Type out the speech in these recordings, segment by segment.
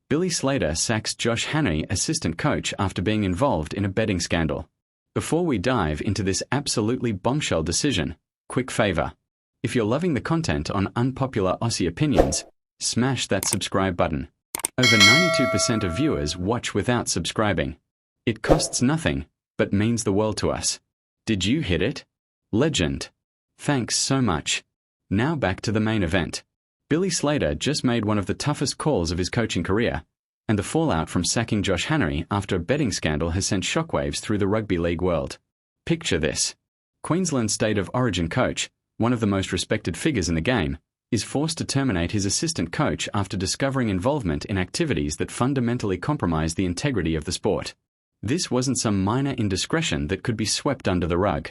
Billy Slater sacks Josh Hannay assistant coach after being involved in a betting scandal. Before we dive into this absolutely bombshell decision, quick favor. If you're loving the content on Unpopular Aussie Opinions, smash that subscribe button. Over 92% of viewers watch without subscribing. It costs nothing, but means the world to us. Did you hit it? Legend. Thanks so much. Now back to the main event. Billy Slater just made one of the toughest calls of his coaching career, and the fallout from sacking Josh Hannay after a betting scandal has sent shockwaves through the rugby league world. Picture this. Queensland State of Origin coach, one of the most respected figures in the game, is forced to terminate his assistant coach after discovering involvement in activities that fundamentally compromise the integrity of the sport. This wasn't some minor indiscretion that could be swept under the rug.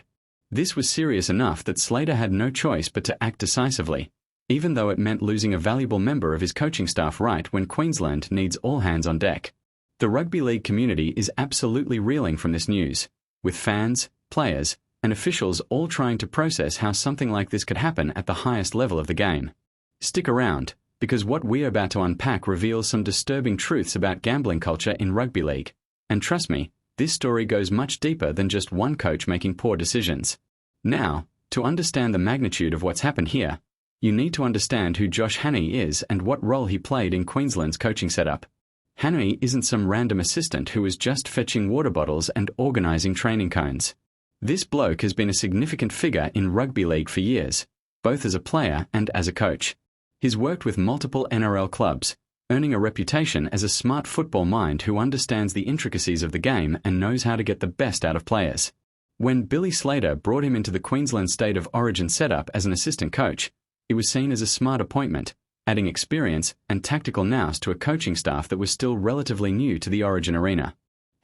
This was serious enough that Slater had no choice but to act decisively, even though it meant losing a valuable member of his coaching staff right when Queensland needs all hands on deck. The rugby league community is absolutely reeling from this news, with fans, players, and officials all trying to process how something like this could happen at the highest level of the game. Stick around, because what we're about to unpack reveals some disturbing truths about gambling culture in rugby league. And trust me, this story goes much deeper than just one coach making poor decisions. Now, to understand the magnitude of what's happened here, you need to understand who Josh Hannay is and what role he played in Queensland's coaching setup. Hannay isn't some random assistant who was just fetching water bottles and organising training cones. This bloke has been a significant figure in rugby league for years, both as a player and as a coach. He's worked with multiple NRL clubs, earning a reputation as a smart football mind who understands the intricacies of the game and knows how to get the best out of players. When Billy Slater brought him into the Queensland State of Origin setup as an assistant coach, it was seen as a smart appointment, adding experience and tactical nous to a coaching staff that was still relatively new to the Origin arena.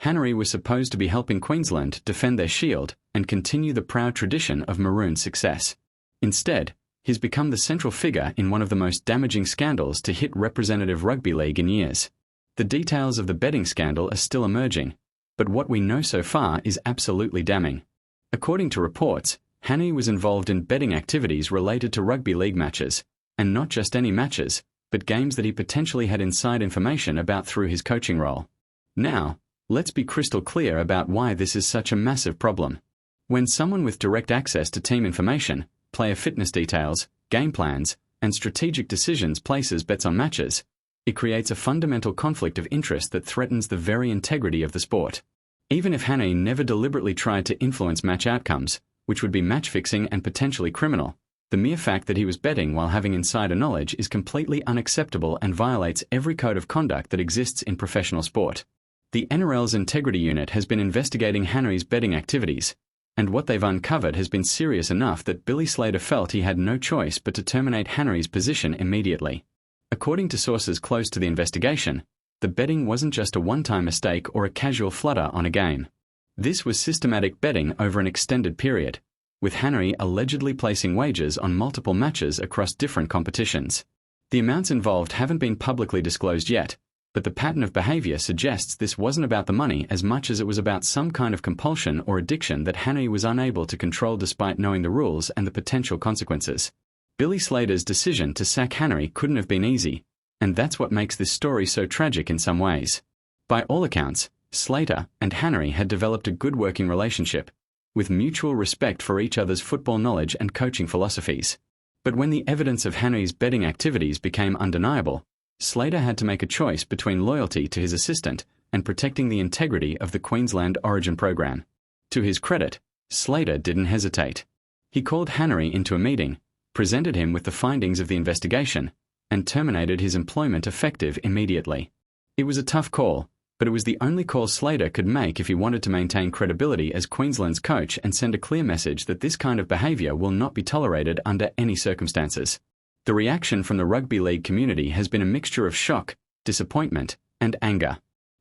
Hannay was supposed to be helping Queensland defend their shield and continue the proud tradition of Maroon success. Instead, he's become the central figure in one of the most damaging scandals to hit representative rugby league in years. The details of the betting scandal are still emerging, but what we know so far is absolutely damning. According to reports, Hannay was involved in betting activities related to rugby league matches, and not just any matches, but games that he potentially had inside information about through his coaching role. Now, let's be crystal clear about why this is such a massive problem. When someone with direct access to team information, player fitness details, game plans, and strategic decisions places bets on matches, it creates a fundamental conflict of interest that threatens the very integrity of the sport. Even if Hannay never deliberately tried to influence match outcomes, which would be match-fixing and potentially criminal, the mere fact that he was betting while having insider knowledge is completely unacceptable and violates every code of conduct that exists in professional sport. The NRL's Integrity Unit has been investigating Hannay's betting activities, and what they've uncovered has been serious enough that Billy Slater felt he had no choice but to terminate Hannay's position immediately. According to sources close to the investigation, the betting wasn't just a one-time mistake or a casual flutter on a game. This was systematic betting over an extended period, with Hannay allegedly placing wagers on multiple matches across different competitions. The amounts involved haven't been publicly disclosed yet, but the pattern of behavior suggests this wasn't about the money as much as it was about some kind of compulsion or addiction that Hannay was unable to control despite knowing the rules and the potential consequences. Billy Slater's decision to sack Hannay couldn't have been easy, and that's what makes this story so tragic in some ways. By all accounts, Slater and Hannay had developed a good working relationship, with mutual respect for each other's football knowledge and coaching philosophies. But when the evidence of Hannay's betting activities became undeniable, Slater had to make a choice between loyalty to his assistant and protecting the integrity of the Queensland Origin program. To his credit, Slater didn't hesitate. He called Hannay into a meeting, presented him with the findings of the investigation, and terminated his employment effective immediately. It was a tough call, but it was the only call Slater could make if he wanted to maintain credibility as Queensland's coach and send a clear message that this kind of behaviour will not be tolerated under any circumstances. The reaction from the rugby league community has been a mixture of shock, disappointment, and anger.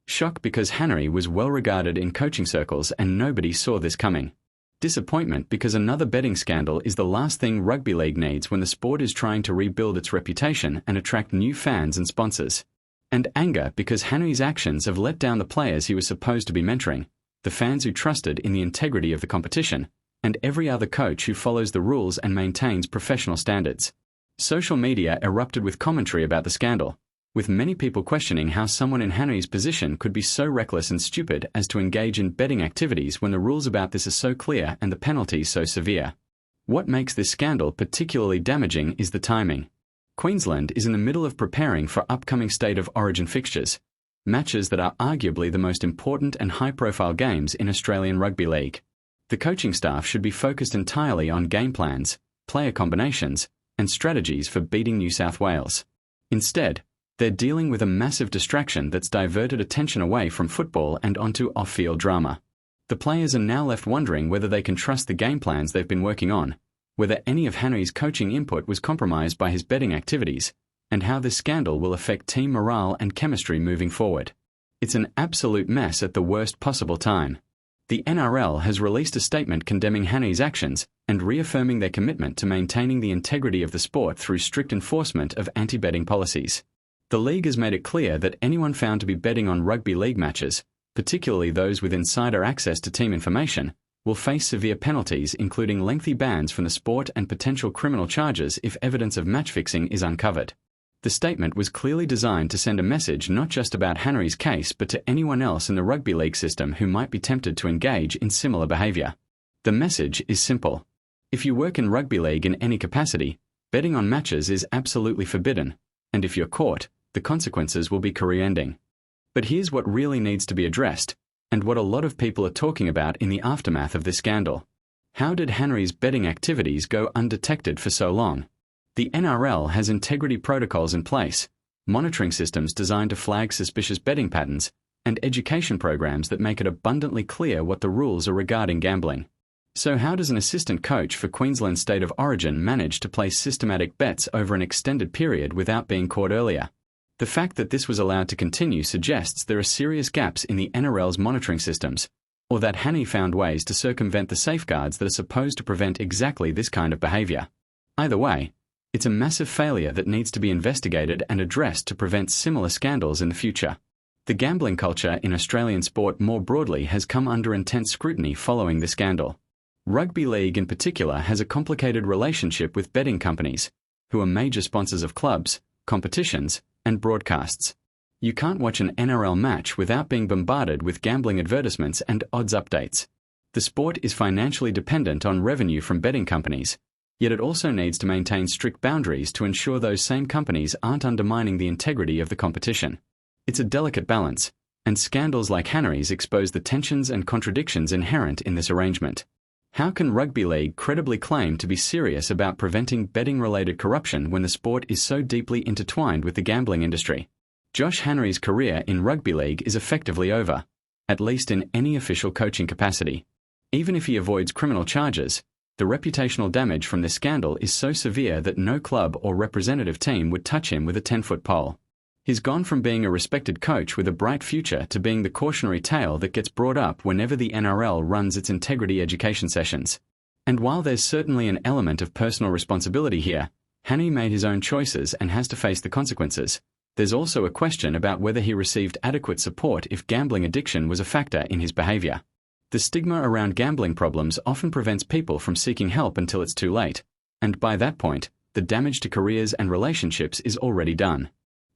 Shock because Hannay was well regarded in coaching circles and nobody saw this coming. Disappointment because another betting scandal is the last thing rugby league needs when the sport is trying to rebuild its reputation and attract new fans and sponsors. And anger because Hannay's actions have let down the players he was supposed to be mentoring, the fans who trusted in the integrity of the competition, and every other coach who follows the rules and maintains professional standards. Social media erupted with commentary about the scandal, with many people questioning how someone in Hannay's position could be so reckless and stupid as to engage in betting activities when the rules about this are so clear and the penalties so severe. What makes this scandal particularly damaging is the timing. Queensland is in the middle of preparing for upcoming State of Origin fixtures, matches that are arguably the most important and high-profile games in Australian Rugby League. The coaching staff should be focused entirely on game plans, player combinations, and strategies for beating New South Wales. Instead, they're dealing with a massive distraction that's diverted attention away from football and onto off-field drama. The players are now left wondering whether they can trust the game plans they've been working on, whether any of Hannay's coaching input was compromised by his betting activities, and how this scandal will affect team morale and chemistry moving forward. It's an absolute mess at the worst possible time. The NRL has released a statement condemning Hannay's actions and reaffirming their commitment to maintaining the integrity of the sport through strict enforcement of anti-betting policies. The league has made it clear that anyone found to be betting on rugby league matches, particularly those with insider access to team information, will face severe penalties including lengthy bans from the sport and potential criminal charges if evidence of match fixing is uncovered. The statement was clearly designed to send a message not just about Hannay's case but to anyone else in the rugby league system who might be tempted to engage in similar behaviour. The message is simple. If you work in rugby league in any capacity, betting on matches is absolutely forbidden, and if you're caught, the consequences will be career-ending. But here's what really needs to be addressed, and what a lot of people are talking about in the aftermath of this scandal. How did Hannay's betting activities go undetected for so long? The NRL has integrity protocols in place, monitoring systems designed to flag suspicious betting patterns, and education programs that make it abundantly clear what the rules are regarding gambling. So how does an assistant coach for Queensland State of Origin manage to place systematic bets over an extended period without being caught earlier? The fact that this was allowed to continue suggests there are serious gaps in the NRL's monitoring systems, or that Hannay found ways to circumvent the safeguards that are supposed to prevent exactly this kind of behaviour. Either way, it's a massive failure that needs to be investigated and addressed to prevent similar scandals in the future. The gambling culture in Australian sport more broadly has come under intense scrutiny following the scandal. Rugby league in particular has a complicated relationship with betting companies, who are major sponsors of clubs, competitions, and broadcasts. You can't watch an NRL match without being bombarded with gambling advertisements and odds updates. The sport is financially dependent on revenue from betting companies, yet it also needs to maintain strict boundaries to ensure those same companies aren't undermining the integrity of the competition. It's a delicate balance, and scandals like Hannay's expose the tensions and contradictions inherent in this arrangement. How can rugby league credibly claim to be serious about preventing betting-related corruption when the sport is so deeply intertwined with the gambling industry? Josh Hannay's career in rugby league is effectively over, at least in any official coaching capacity. Even if he avoids criminal charges, the reputational damage from this scandal is so severe that no club or representative team would touch him with a 10-foot pole. He's gone from being a respected coach with a bright future to being the cautionary tale that gets brought up whenever the NRL runs its integrity education sessions. And while there's certainly an element of personal responsibility here, Hannay made his own choices and has to face the consequences. There's also a question about whether he received adequate support if gambling addiction was a factor in his behaviour. The stigma around gambling problems often prevents people from seeking help until it's too late, and by that point, the damage to careers and relationships is already done.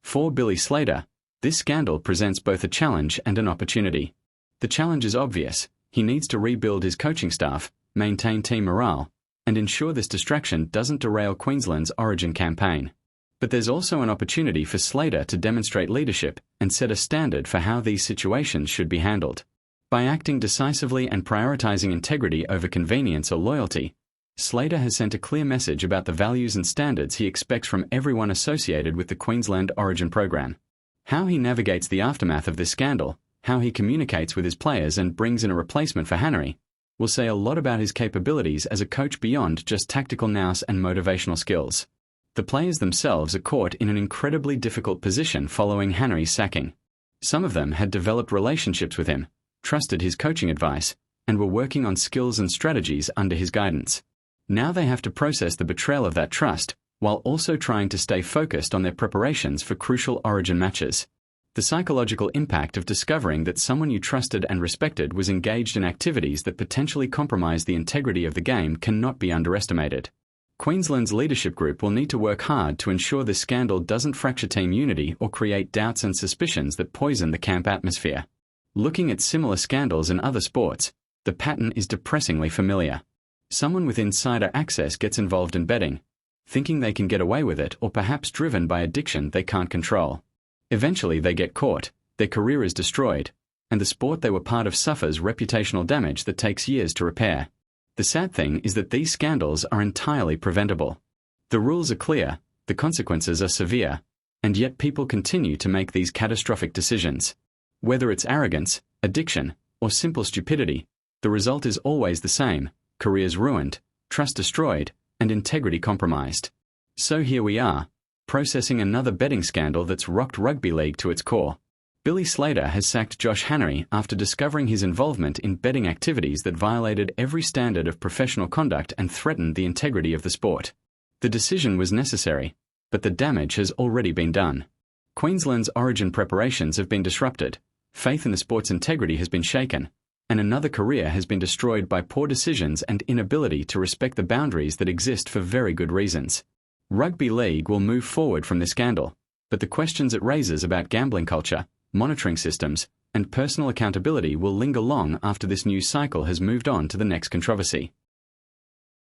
For Billy Slater, this scandal presents both a challenge and an opportunity. The challenge is obvious. He needs to rebuild his coaching staff, maintain team morale, and ensure this distraction doesn't derail Queensland's Origin campaign. But there's also an opportunity for Slater to demonstrate leadership and set a standard for how these situations should be handled. By acting decisively and prioritising integrity over convenience or loyalty, Slater has sent a clear message about the values and standards he expects from everyone associated with the Queensland Origin program. How he navigates the aftermath of this scandal, how he communicates with his players and brings in a replacement for Hannay, will say a lot about his capabilities as a coach beyond just tactical nous and motivational skills. The players themselves are caught in an incredibly difficult position following Hannay's sacking. Some of them had developed relationships with him, trusted his coaching advice, and were working on skills and strategies under his guidance. Now they have to process the betrayal of that trust, while also trying to stay focused on their preparations for crucial Origin matches. The psychological impact of discovering that someone you trusted and respected was engaged in activities that potentially compromise the integrity of the game cannot be underestimated. Queensland's leadership group will need to work hard to ensure this scandal doesn't fracture team unity or create doubts and suspicions that poison the camp atmosphere. Looking at similar scandals in other sports, the pattern is depressingly familiar. Someone with insider access gets involved in betting, thinking they can get away with it or perhaps driven by addiction they can't control. Eventually they get caught, their career is destroyed, and the sport they were part of suffers reputational damage that takes years to repair. The sad thing is that these scandals are entirely preventable. The rules are clear, the consequences are severe, and yet people continue to make these catastrophic decisions. Whether it's arrogance, addiction, or simple stupidity, the result is always the same: careers ruined, trust destroyed, and integrity compromised. So here we are, processing another betting scandal that's rocked rugby league to its core. Billy Slater has sacked Josh Hannay after discovering his involvement in betting activities that violated every standard of professional conduct and threatened the integrity of the sport. The decision was necessary, but the damage has already been done. Queensland's origin preparations have been disrupted, faith in the sport's integrity has been shaken, and another career has been destroyed by poor decisions and inability to respect the boundaries that exist for very good reasons. Rugby league will move forward from this scandal, but the questions it raises about gambling culture, monitoring systems, and personal accountability will linger long after this news cycle has moved on to the next controversy.